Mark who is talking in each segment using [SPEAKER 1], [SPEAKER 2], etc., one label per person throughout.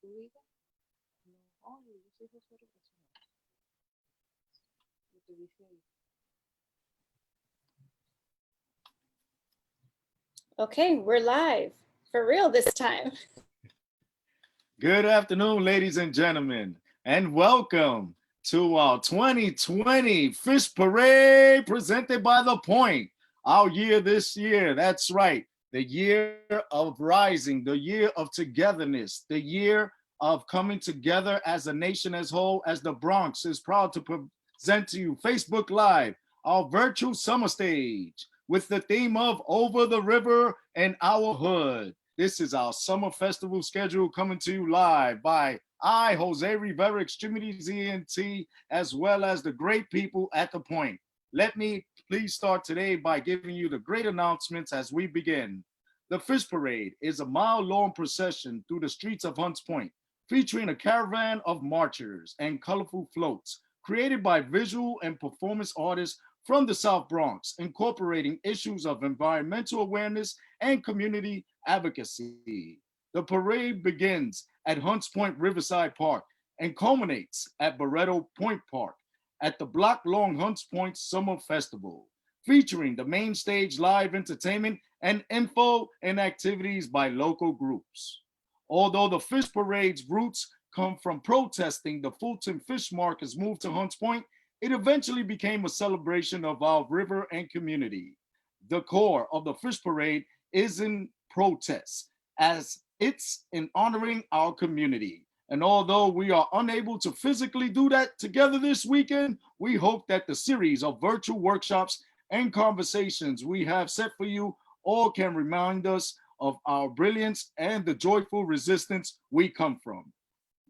[SPEAKER 1] tu vida. No, ay, yo soy José Rivera. Lo que dice ahí.
[SPEAKER 2] Okay, we're live for real this time.
[SPEAKER 3] Good afternoon, ladies and gentlemen, and welcome to our 2020 Fish Parade presented by The Point. Our year this year, that's right, the year of rising, the year of togetherness, the year of coming together as a nation as whole, as the Bronx is proud to present to you Facebook Live, our virtual summer stage, with the theme of Over the River and Our Hood. This is our summer festival schedule coming to you live by I, Jose Rivera, Extremities ENT, as well as the great people at The Point. Let me please start today by giving you the great announcements as we begin. The Fish Parade is a mile-long procession through the streets of Hunts Point, featuring a caravan of marchers and colorful floats created by visual and performance artists from the South Bronx, incorporating issues of environmental awareness and community advocacy. The parade begins at Hunts Point Riverside Park and culminates at Barreto Point Park at the block-long Hunts Point Summer Festival, featuring the main stage live entertainment and info and activities by local groups. Although the Fish Parade's roots come from protesting the Fulton Fish Market's move to Hunts Point, it eventually became a celebration of our river and community. The core of the Fish Parade is in protest, as it's in honoring our community. And although we are unable to physically do that together this weekend, we hope that the series of virtual workshops and conversations we have set for you all can remind us of our brilliance and the joyful resistance we come from.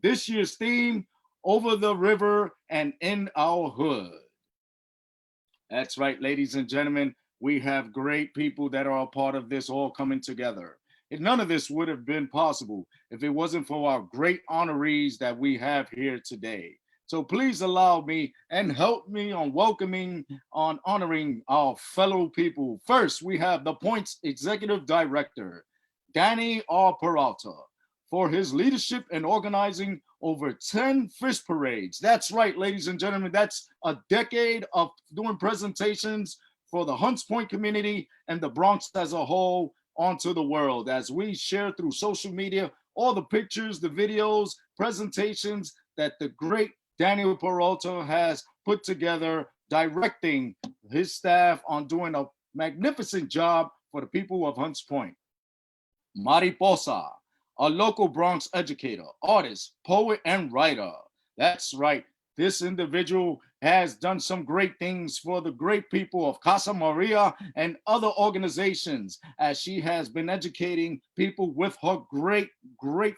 [SPEAKER 3] This year's theme, Over the River and in Our Hood. That's right, ladies and gentlemen. We have great people that are a part of this all coming together. And none of this would have been possible if it wasn't for our great honorees that we have here today. So please allow me and help me on welcoming, on honoring our fellow people. First, we have the Point's Executive Director, Danny R. Peralta, for his leadership in organizing over 10 fish parades. That's right, ladies and gentlemen, that's a decade of doing presentations for the Hunts Point community and the Bronx as a whole onto the world as we share through social media all the pictures, the videos, presentations that the great Daniel Peralta has put together, directing his staff on doing a magnificent job for the people of Hunts Point. Mariposa, a local Bronx educator, artist, poet, and writer. That's right. This individual has done some great things for the great people of Casa Maria and other organizations, as she has been educating people with her great,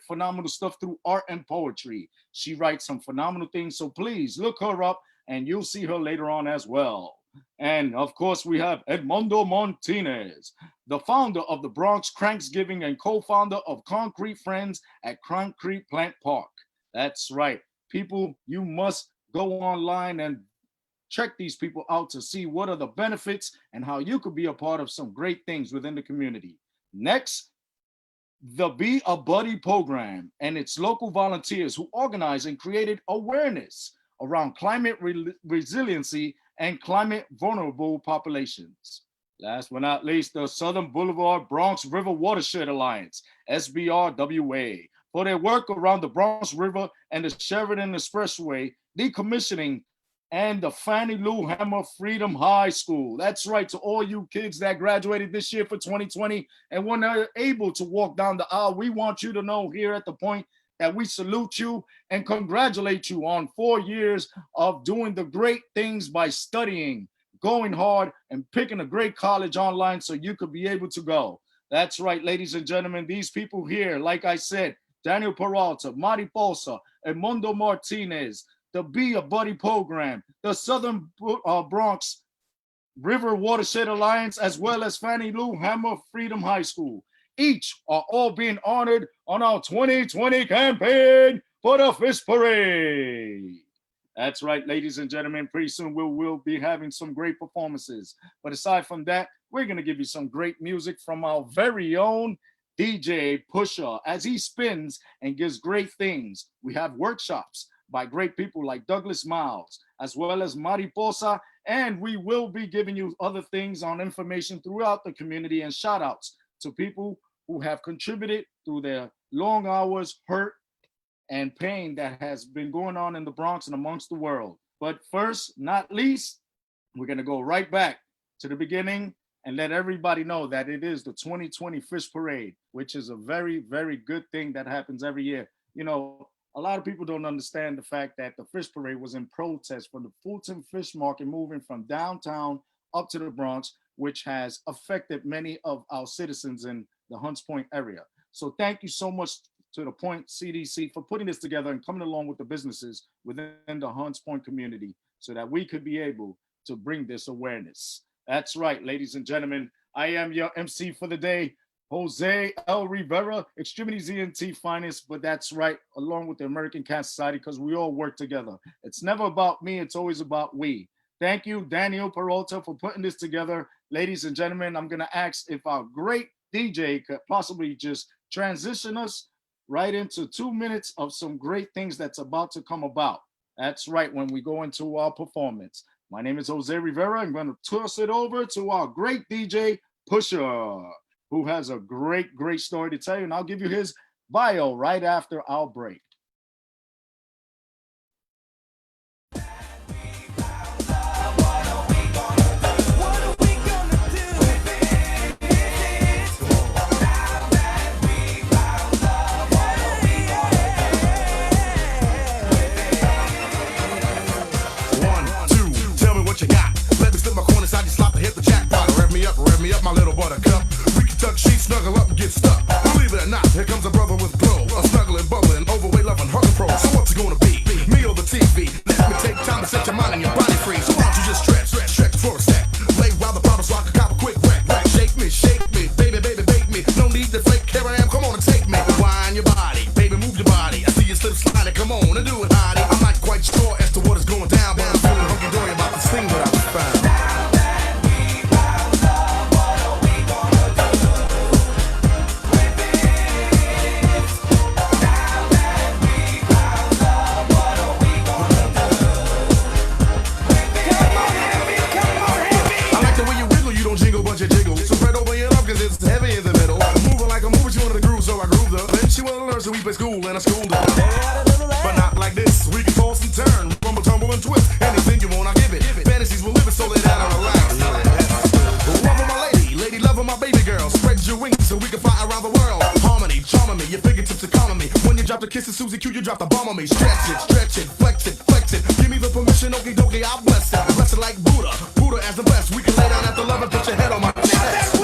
[SPEAKER 3] phenomenal stuff through art and poetry. She writes some phenomenal things, so please look her up and you'll see her later on as well. And of course, we have Edmundo Martinez, the founder of the Bronx Cranksgiving and co-founder of Concrete Friends at Concrete Plant Park. That's right. People, you must go online and check these people out to see what are the benefits and how you could be a part of some great things within the community. Next, the Be a Buddy program and its local volunteers who organized and created awareness around climate resiliency and climate vulnerable populations. Last but not least, the Southern Boulevard Bronx River Watershed Alliance, SBRWA, for their work around the Bronx River and the Sheridan Expressway, decommissioning, and the Fannie Lou Hamer Freedom High School. That's right, to all you kids that graduated this year for 2020 and were not able to walk down the aisle, we want you to know here at The Point that we salute you and congratulate you on 4 years of doing the great things by studying, going hard, and picking a great college online so you could be able to go. That's right, ladies and gentlemen, these people here, like I said, Daniel Peralta, Mariposa, Edmundo Martinez, the Be a Buddy program, the Southern Bronx River Watershed Alliance, as well as Fannie Lou Hamer Freedom High School. Each are all being honored on our 2020 campaign for the Fish Parade. That's right, ladies and gentlemen. Pretty soon we'll be having some great performances. But aside from that, we're going to give you some great music from our very own DJ Pusha as he spins and gives great things. We have workshops by great people like Douglas Miles, as well as Mariposa, and we will be giving you other things on information throughout the community and shout outs to people who have contributed through their long hours, hurt, and pain that has been going on in the Bronx and amongst the world. But first, not least, we're going to go right back to the beginning and let everybody know that it is the 2020 Fish Parade, which is a very, very good thing that happens every year. You know, a lot of people don't understand the fact that the Fish Parade was in protest for the Fulton Fish Market moving from downtown up to the Bronx, which has affected many of our citizens in the Hunts Point area. So thank you so much to the Point CDC for putting this together and coming along with the businesses within the Hunts Point community so that we could be able to bring this awareness. That's right, ladies and gentlemen. I am your MC for the day, Jose L. Rivera, Extremities ENT Finest, but that's right, along with the American Cancer Society, because we all work together. It's never about me, it's always about we. Thank you, Daniel Peralta, for putting this together. Ladies and gentlemen, I'm gonna ask if our great DJ could possibly just transition us right into 2 minutes of some great things that's about to come about. That's right, when we go into our performance. My name is Jose Rivera. I'm going to toss it over to our great DJ, Pusha, who has a great, great story to tell you. And I'll give you his bio right after our break.
[SPEAKER 4] Rev me up, my little buttercup. We can tuck sheets, snuggle up and get stuck. Believe it or not, here comes a brother with glow. A snuggling, bubbling, overweight, loving, hugging pro. So what's it gonna be? Me or the TV? Let me take time to set your mind and your body free. So why don't you just stretch for a sec. Lay while the powder's rock, a cop a quick wreck. Shake me, baby, bake me. No need to flake, here I am, come on and take me. Wind your body, baby, move your body. I see you slip slide it, come on and do it, honey. I'm not quite sure as to what is going down, but I'm feeling hunky-dory about this thing that I was found. So we play school and I schooled her. But not like this. We can toss and turn, rumble, tumble, and twist. Anything you want, I give it. Fantasies will live it, so lay down and relax. Love my lady, love my baby girl. Spread your wings so we can fly around the world. Harmony, charming me, your fingertips are calming me. When you drop the kisses, Susie Q, you drop the bomb on me. Stretch it, flex it. Give me the permission, okie dokie, I'll bless it. Bless it like Buddha as the best. We can lay down at the love and put your head on my chest.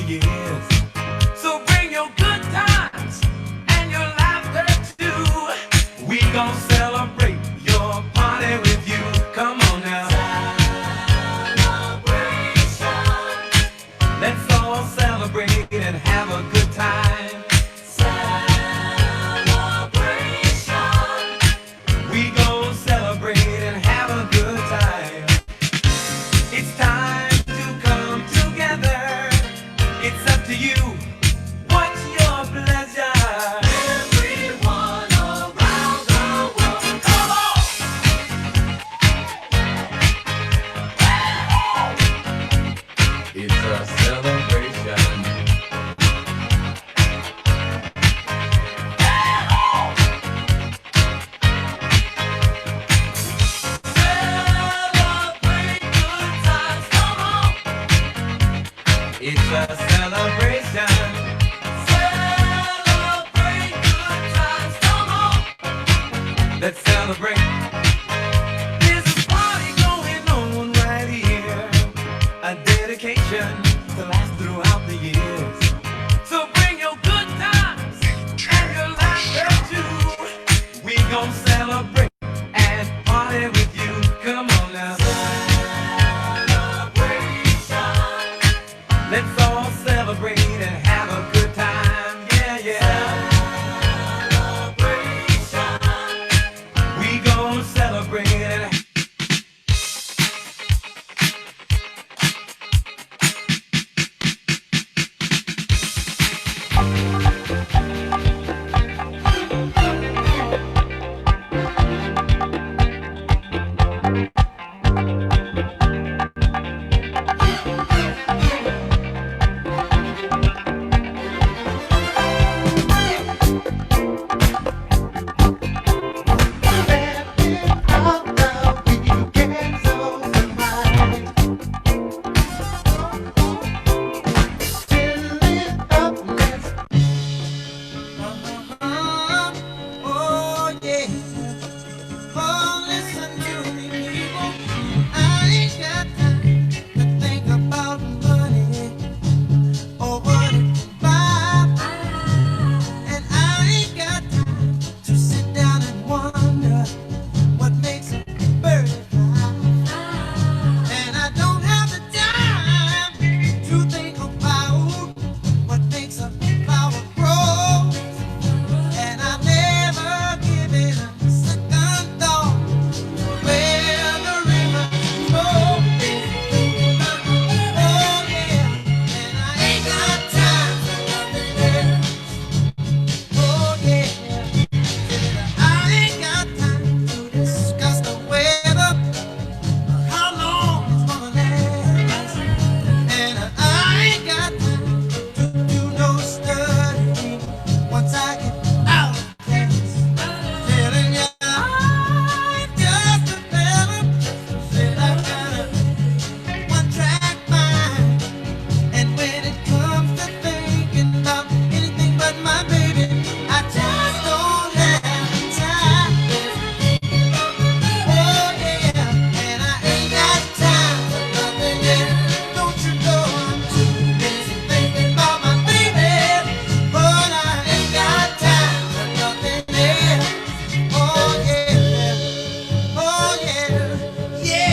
[SPEAKER 5] the years. So bring your good times and your laughter too. We gon' celebrate your party with you. Come on now. Celebration. Let's all celebrate and have a good time. Celebration. We gon' celebrate and have a good time. It's time to come together. It's up to you. What's your pleasure? Everyone around the world, come on! It's a celebration. Celebrate good times, come on! It's a celebration. Celebrate good times, come on! Let's celebrate. There's a party going on right here. A dedication to last throughout the years. So bring your good times and your laughter too. We gon' celebrate and party with you. Come on now. Celebration. Let's all celebrate and have a good time. Yeah, yeah. Celebration. We gon' celebrate and oh yeah. Oh, listen to me, people. I ain't got time to think about money or what it can buy. And I ain't got time to sit down and wonder what makes a bird fly. And I don't have the time to think about what makes a flower grow. And I never give it a second thought where the river flows. Oh yeah, and I ain't got time for nothing else. Oh yeah, I ain't got time to discuss the weather, how long it's gonna last. And I ain't got time to do no studying once I get out of class. Telling you I'm just a fella, said I got a one-track mind. And when it comes to thinking about anything but my baby, I just don't have time. Oh yeah, and I ain't got time for nothing else. Don't you know I'm too busy thinking about my baby, but I ain't got time for nothing else. Oh yeah, oh yeah, yeah.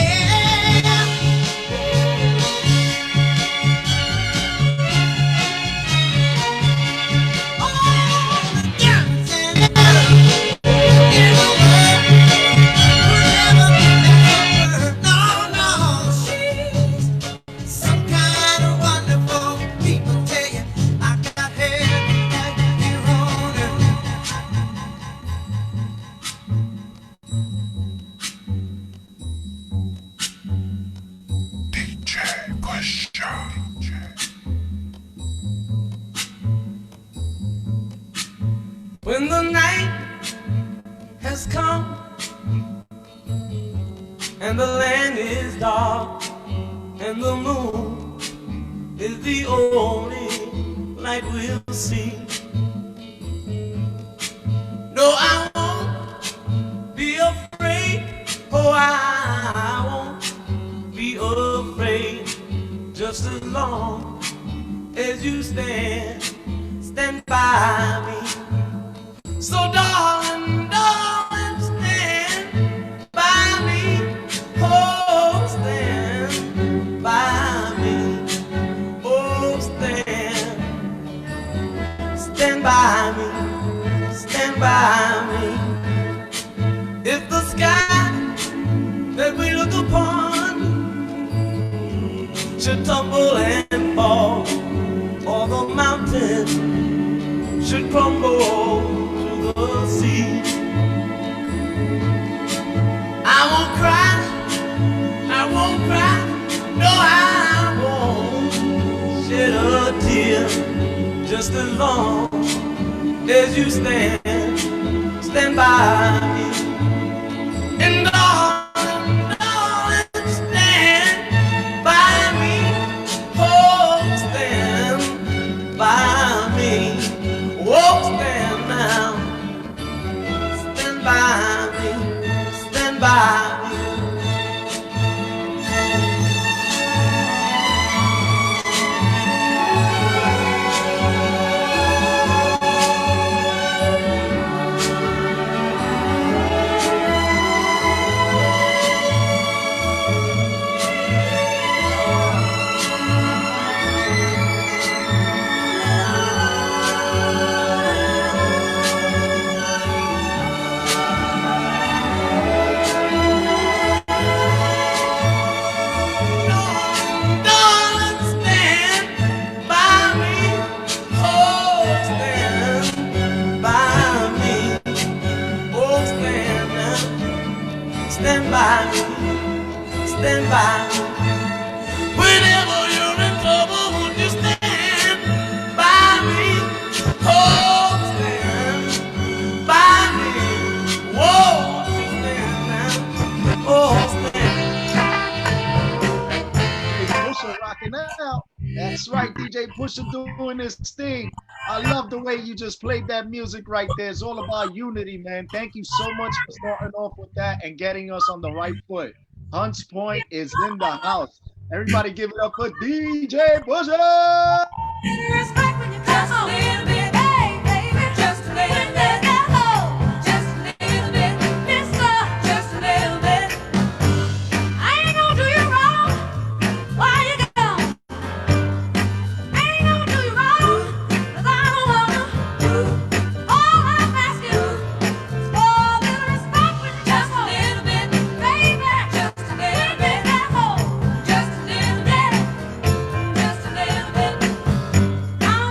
[SPEAKER 5] Oh, the diamonds in the world will never be that. No, no, she's some kind of wonderful. People tell you I got hair like you on her. When the night has come and the land is dark and the moon is the only light we'll see. No, I won't be afraid. Oh, I won't be afraid. Just as long as you stand by me. So darling, darling, stand by me. Oh, stand by me. Oh, stand by me. Stand by me. If the sky that we look upon should tumble and fall, or the mountain should crumble to the sea, I won't cry, no, I won't shed a tear, just as long as you stand by me. And darling, darling, stand by me. Oh, stand by me. Oh, stand now. Stand by me. Stand by me. Stand by me, stand by me. Whenever you're in trouble, won't you stand by me? Oh, stand by me. Won't you stand now? Oh,
[SPEAKER 3] It's Pusha rocking out. That's right, DJ Pusha doing his thing. I love the way you just played that music right there. It's all about unity, man. Thank you so much for starting off with that and getting us on the right foot. Hunts Point is in the house. Everybody give it up for DJ Pusha!
[SPEAKER 5] just a little bit, hey, baby, just a little bit, oh, just a little bit, mister, just a little bit. I ain't gonna do you wrong while you gone. I ain't gonna do you wrong, 'cause I don't wanna do. All I'm asking is for a little respect with just a little bit, baby, just a little bit, oh, just a little bit, just a little bit. I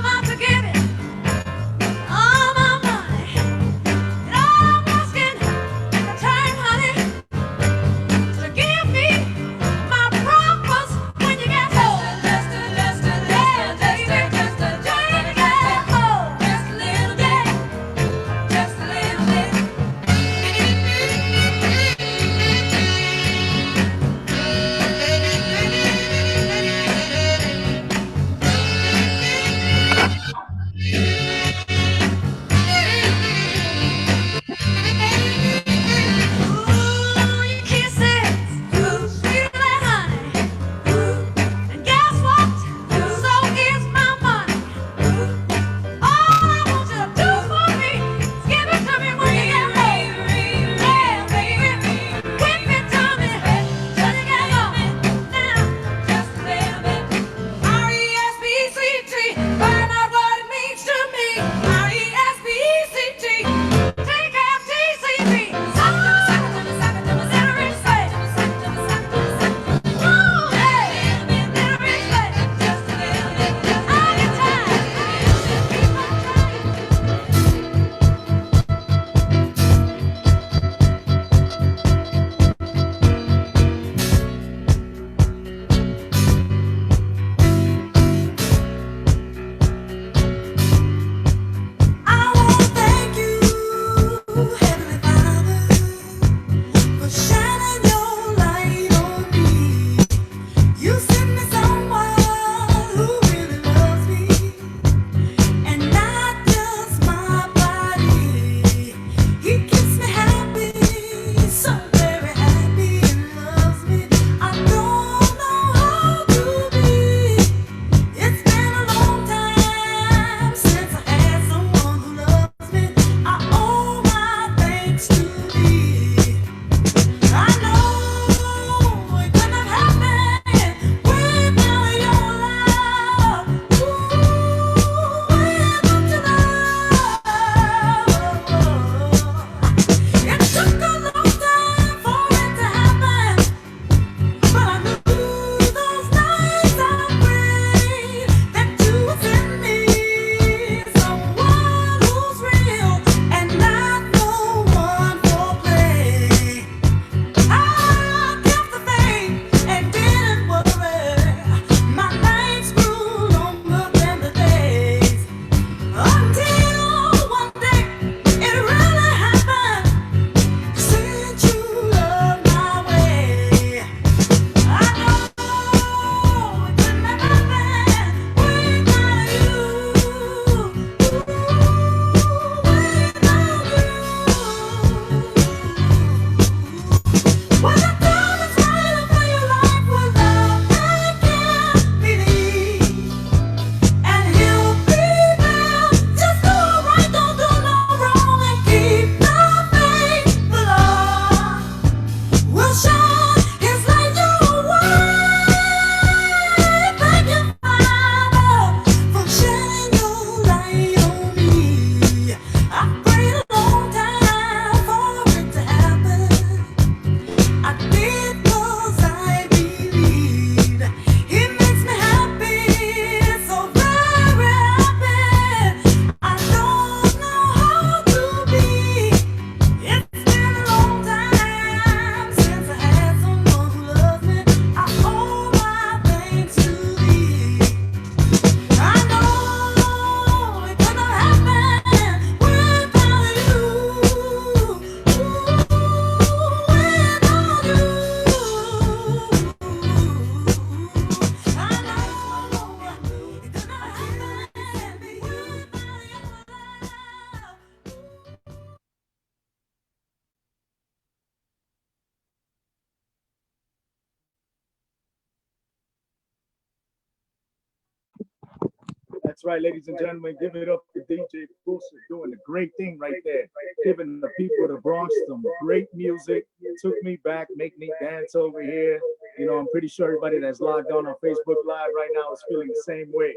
[SPEAKER 3] That's right, ladies and gentlemen. Give it up to DJ Pusha doing a great thing right there. Giving the people of the Bronx some great music. Took me back, make me dance over here. You know, I'm pretty sure everybody that's logged on Facebook Live right now is feeling the same way.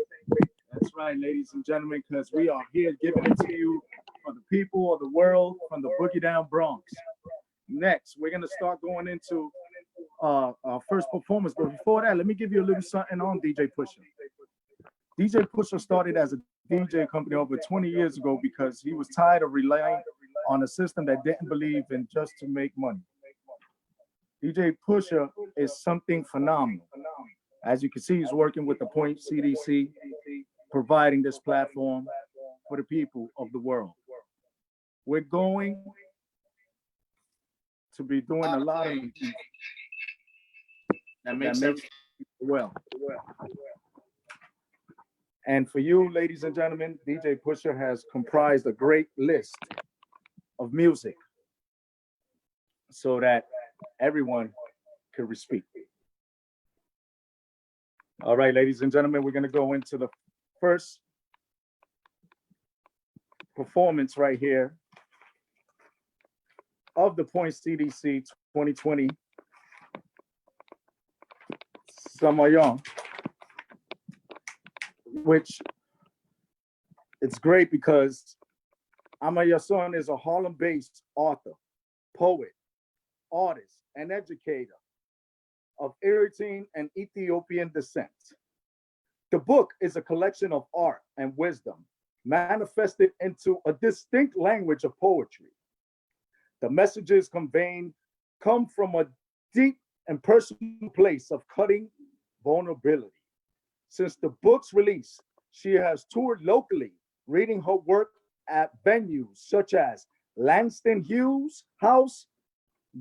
[SPEAKER 3] That's right, ladies and gentlemen, because we are here giving it to you for the people of the world from the Boogie Down Bronx. Next, we're going to start going into our first performance. But before that, let me give you a little something on DJ Pusha. DJ Pusha started as a DJ company over 20 years ago because he was tired of relying on a system that didn't believe in just to make money. DJ Pusha is something phenomenal. As you can see, he's working with the Point CDC, providing this platform for the people of the world. We're going to be doing a lot of things that makes people well. And for you, ladies and gentlemen, DJ Pusha has comprised a great list of music so that everyone could speak. All right, ladies and gentlemen, we're going to go into the first performance right here of the Point CDC 2020 Amaya, which it's great because Amaya Sunn is a Harlem-based author, poet, artist, and educator of Eritrean and Ethiopian descent. The book is a collection of art and wisdom manifested into a distinct language of poetry. The messages conveyed come from a deep and personal place of cutting vulnerability. Since the book's release, she has toured locally, reading her work at venues such as Langston Hughes House,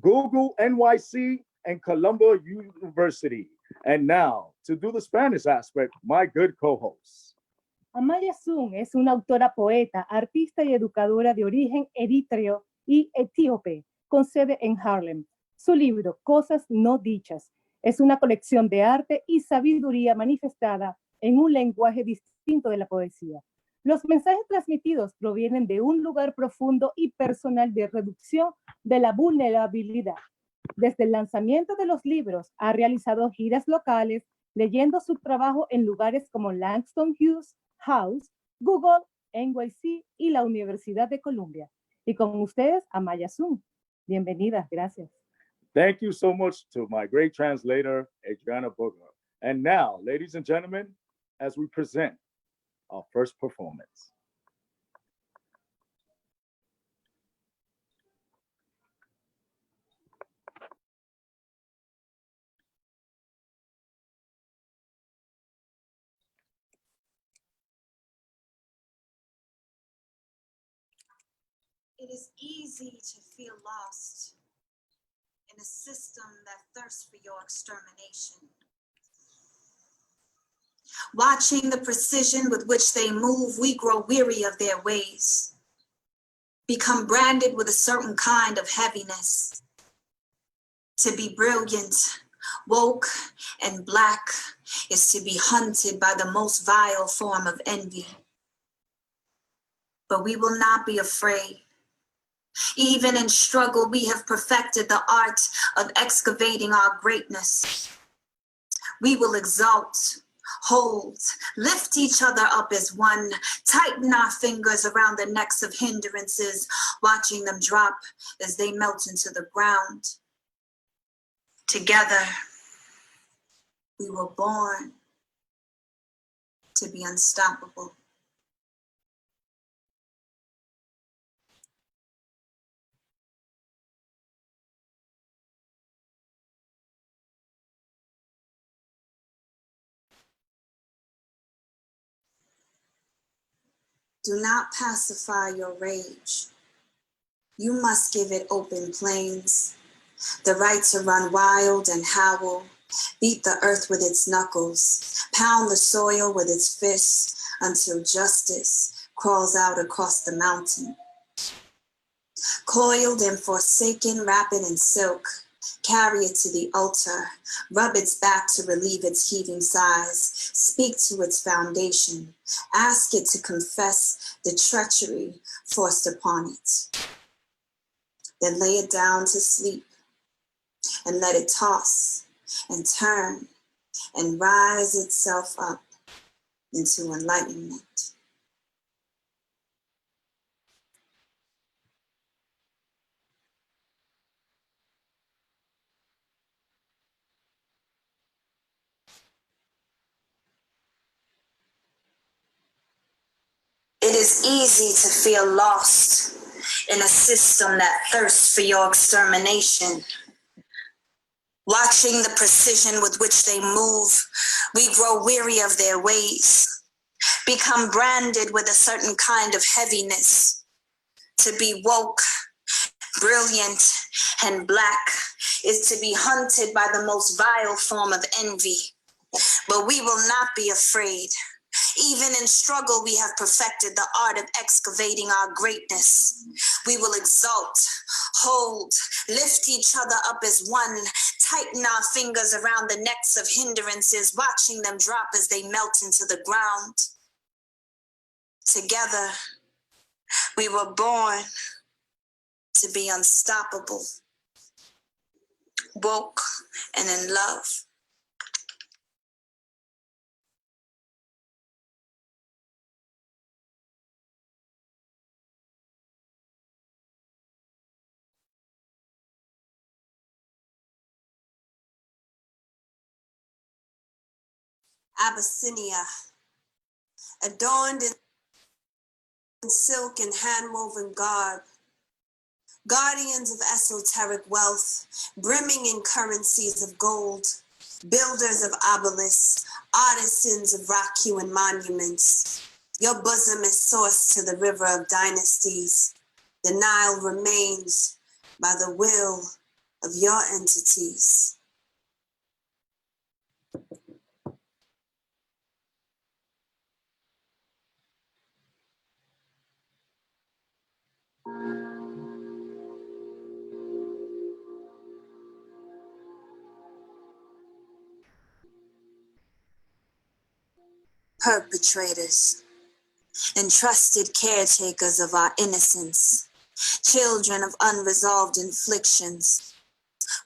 [SPEAKER 3] Google NYC, and Columbia University. And now, to do the Spanish aspect, my good co-host.
[SPEAKER 6] Amaya Sunn es una autora, poeta, artista y educadora de origen eritreo y etíope, con sede en Harlem. Su libro, Cosas no dichas, es una colección de arte y sabiduría manifestada en un lenguaje distinto de la poesía. Los mensajes transmitidos provienen de un lugar profundo y personal de reducción de la vulnerabilidad. Desde el lanzamiento de los libros, ha realizado giras locales, leyendo su trabajo en lugares como Langston Hughes House, Google, NYC y la Universidad de Columbia. Y con ustedes, Amaya Sunn. Bienvenida, gracias.
[SPEAKER 3] Thank you so much to my great translator, Adriana Booger. And now, ladies and gentlemen, as we present our first performance.
[SPEAKER 7] It is easy to feel lost in a system that thirsts for your extermination. Watching the precision with which they move, we grow weary of their ways, become branded with a certain kind of heaviness. To be brilliant, woke, and black is to be hunted by the most vile form of envy. But we will not be afraid. Even in struggle, we have perfected the art of excavating our greatness. We will exalt, hold, lift each other up as one, tighten our fingers around the necks of hindrances, watching them drop as they melt into the ground. Together, we were born to be unstoppable. Do not pacify your rage. You must give it open plains, the right to run wild and howl, beat the earth with its knuckles, pound the soil with its fists until justice crawls out across the mountain. Coiled and forsaken, wrapping in silk, Carry it to the altar, rub its back to relieve its heaving sighs, speak to its foundation, ask it to confess the treachery forced upon it. Then lay it down to sleep and let it toss and turn and rise itself up into enlightenment. It is easy to feel lost in a system that thirsts for your extermination. Watching the precision with which they move, we grow weary of their ways, become branded with a certain kind of heaviness. To be woke, brilliant, and black is to be hunted by the most vile form of envy. But we will not be afraid. Even in struggle, we have perfected the art of excavating our greatness. We will exalt, hold, lift each other up as one, tighten our fingers around the necks of hindrances, watching them drop as they melt into the ground. Together, we were born to be unstoppable, woke, and in love. Abyssinia, adorned in silk and hand-woven garb, guardians of esoteric wealth, brimming in currencies of gold, builders of obelisks, artisans of rock-hewn monuments. Your bosom is source to the river of dynasties. The Nile remains by the will of your entities. Perpetrators, entrusted caretakers of our innocence, children of unresolved inflictions.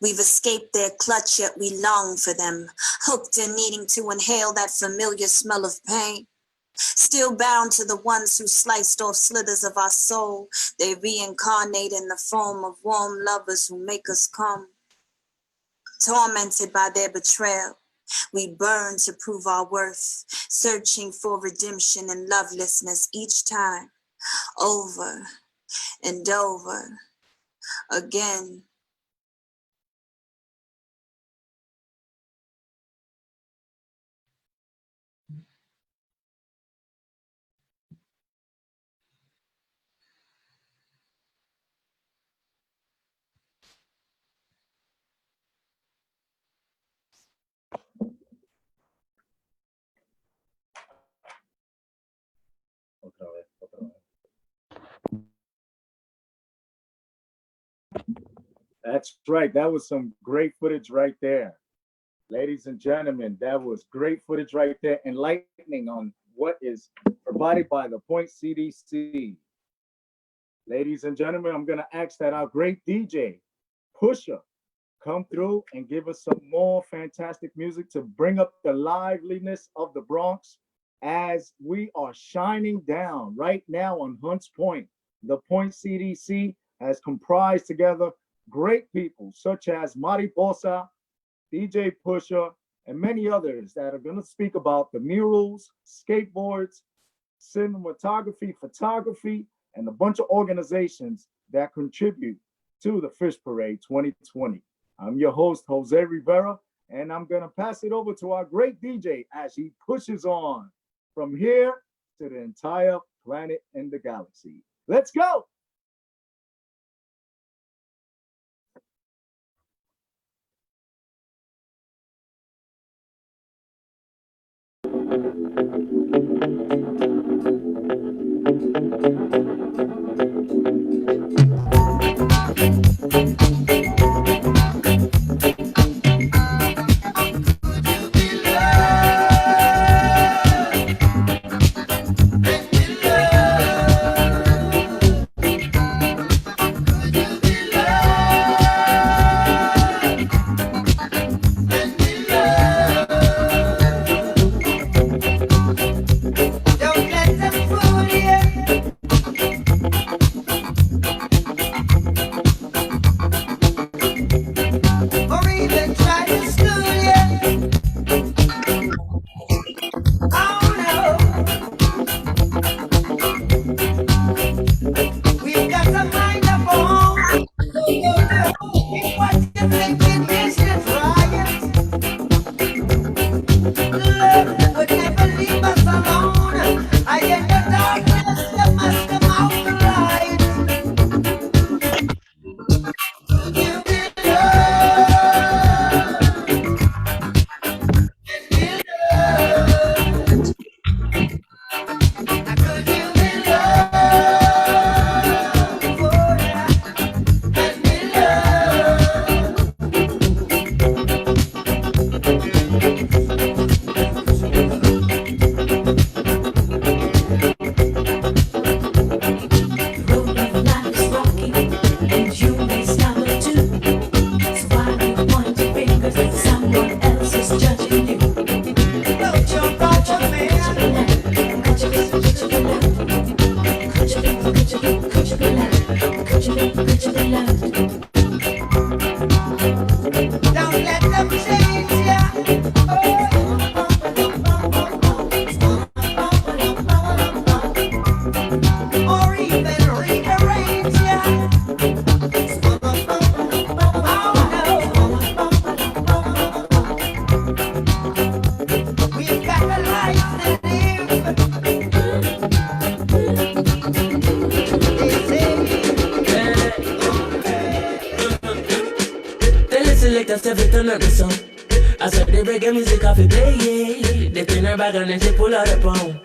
[SPEAKER 7] We've escaped their clutch, yet we long for them, hooked and needing to inhale that familiar smell of pain. Still bound to the ones who sliced off slithers of our soul, they reincarnate in the form of warm lovers who make us come. Tormented by their betrayal, we burn to prove our worth, searching for redemption and lovelessness each time, over and over again.
[SPEAKER 3] That's right. That was some great footage right there. Ladies and gentlemen, that was great footage right there, enlightening on what is provided by the Point CDC. Ladies and gentlemen, I'm going to ask that our great DJ, Pusha, come through and give us some more fantastic music to bring up the liveliness of the Bronx as we are shining down right now on Hunts Point. The Point CDC has comprised together great people such as Mariposa, DJ Pusha, and many others that are going to speak about the murals, skateboards, cinematography, photography, and a bunch of organizations that contribute to the Fish Parade 2020. I'm your host, Jose Rivera, and I'm going to pass it over to our great DJ as he pushes on from here to the entire planet and the galaxy. Let's go!
[SPEAKER 8] have to turn up the song. I saw the reggae music off it play, yeah. They pin her back and then she pull out a pound.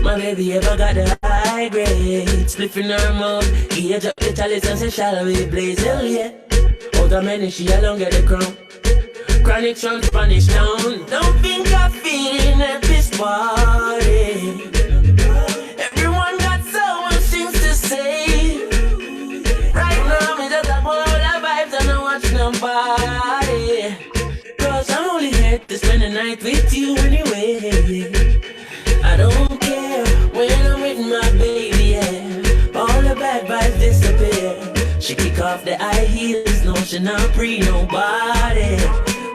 [SPEAKER 8] My baby ever got the high grade. Spliff in her mouth, age up the chalice and say shall we blaze, hell yeah. Out of many she alone get the crown. Chronic strong Spanish town. Don't think I'm feeling at this party. Everyone got so much things to say. Right now me just have all the vibes and I watch nobody. Cause I'm only here to spend the night with you anyway. I don't care when I'm with my baby, yeah. All the bad vibes disappear. She kick off the high heels, no she not pre nobody.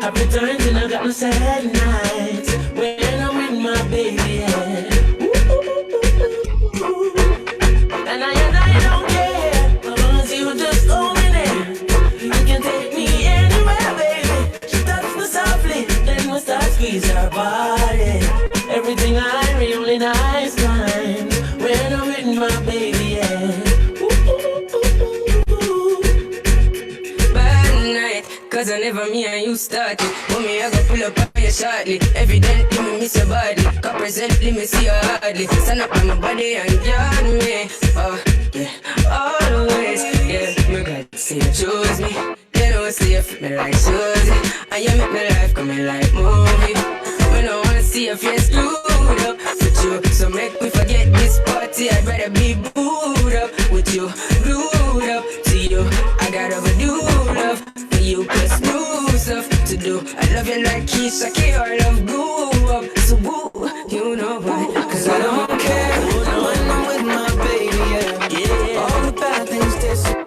[SPEAKER 8] Happy times and I got no sad nights when I'm with my baby, yeah. And I don't care, as long as you just hold me there. You can take me anywhere, baby. She touch me softly, then we start squeeze her body. Everything I really nice time when I'm with my baby, yeah.
[SPEAKER 9] Cause I never me and you started. But me I go pull up on you shortly. Evidently me miss your body. Cause presently me see you hardly. Stand up on my body and guard me. Oh yeah, always. Yeah, me glad to see you choose me. You know see you fit me like Susie. And you make me life coming like movie. Me no wanna see your face screwed up with you. So make me forget this party. I'd rather be booed up with you. Glued up to you. I got overdue love. You plus new stuff to do. I love you like Keisha K or love go up. So woo, you know why? Cause I don't care when I'm with my baby, yeah. All the bad things disappear.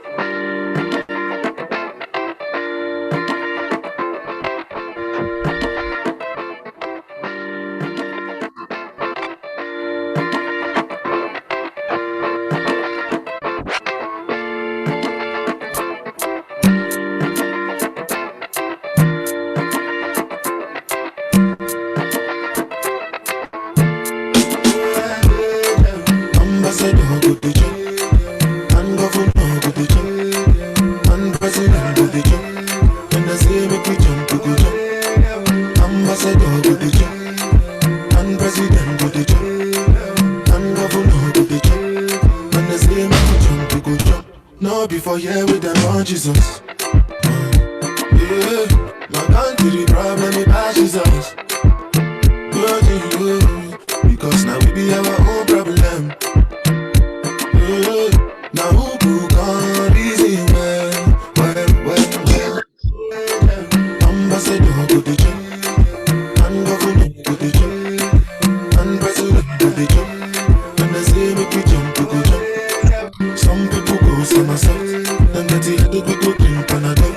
[SPEAKER 10] Before yeah, we done want Jesus. Yeah, my country problem is bad Jesus. Because now we be our own problem. Yeah, now who can reason well. Ambassador to the church, and governor to the church, and president to the church. And they say make we jump to go jump. Some people go somersault. And get it headed with the drink Panadol.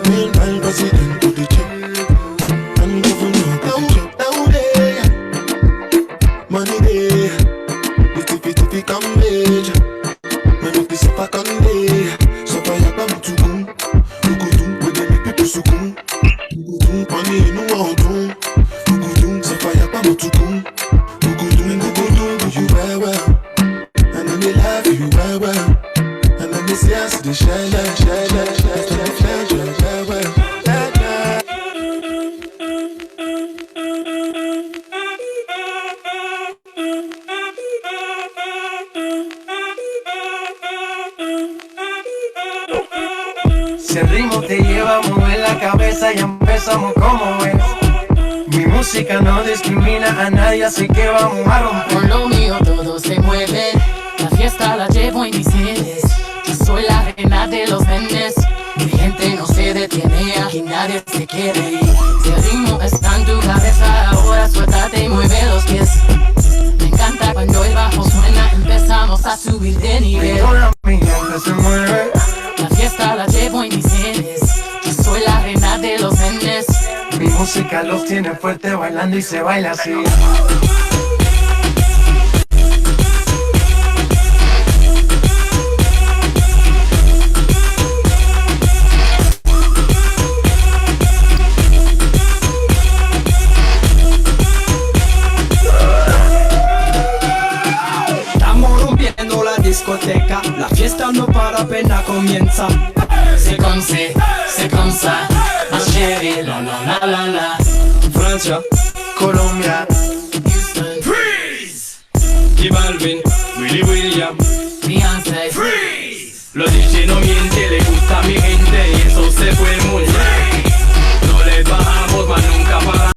[SPEAKER 10] Meanwhile president to the church, and governor to the church. Now there, money there. If come major, me make this up a Sunday. So far ya come to boom, do with them make people so boom. Money no want do, so far ya come to boom, do you well well, and then they laugh you well well, and then they say I see the
[SPEAKER 5] Si el ritmo te lleva a mover la cabeza, ya empezamos como es. Mi música no discrimina a nadie, así que vamos a romper.
[SPEAKER 11] Por lo mío todo se mueve, la fiesta la llevo en mis genes. Yo soy la reina de los nenes, mi gente no se detiene, aquí nadie se quiere ir. Si el ritmo está en tu cabeza, ahora suéltate y mueve los pies. Me encanta cuando el bajo suena, empezamos a subir de nivel.
[SPEAKER 5] Y ahora mi gente se mueve.
[SPEAKER 11] La fiesta la llevo en mis genes, yo soy la reina de los nenes.
[SPEAKER 5] Mi música los tiene fuerte bailando y se baila así. Estamos rompiendo la discoteca, la fiesta no para, apenas comienza.
[SPEAKER 11] C'est comme ça, marche
[SPEAKER 8] Nigeria, la la la la la.
[SPEAKER 12] Francia,
[SPEAKER 10] Colombia,
[SPEAKER 11] Houston,
[SPEAKER 8] Freeze.
[SPEAKER 12] y Balvin, Willy William.
[SPEAKER 11] Beyoncé,
[SPEAKER 8] Freeze.
[SPEAKER 12] Los DJ no mienten, le gusta a mi gente y eso se fue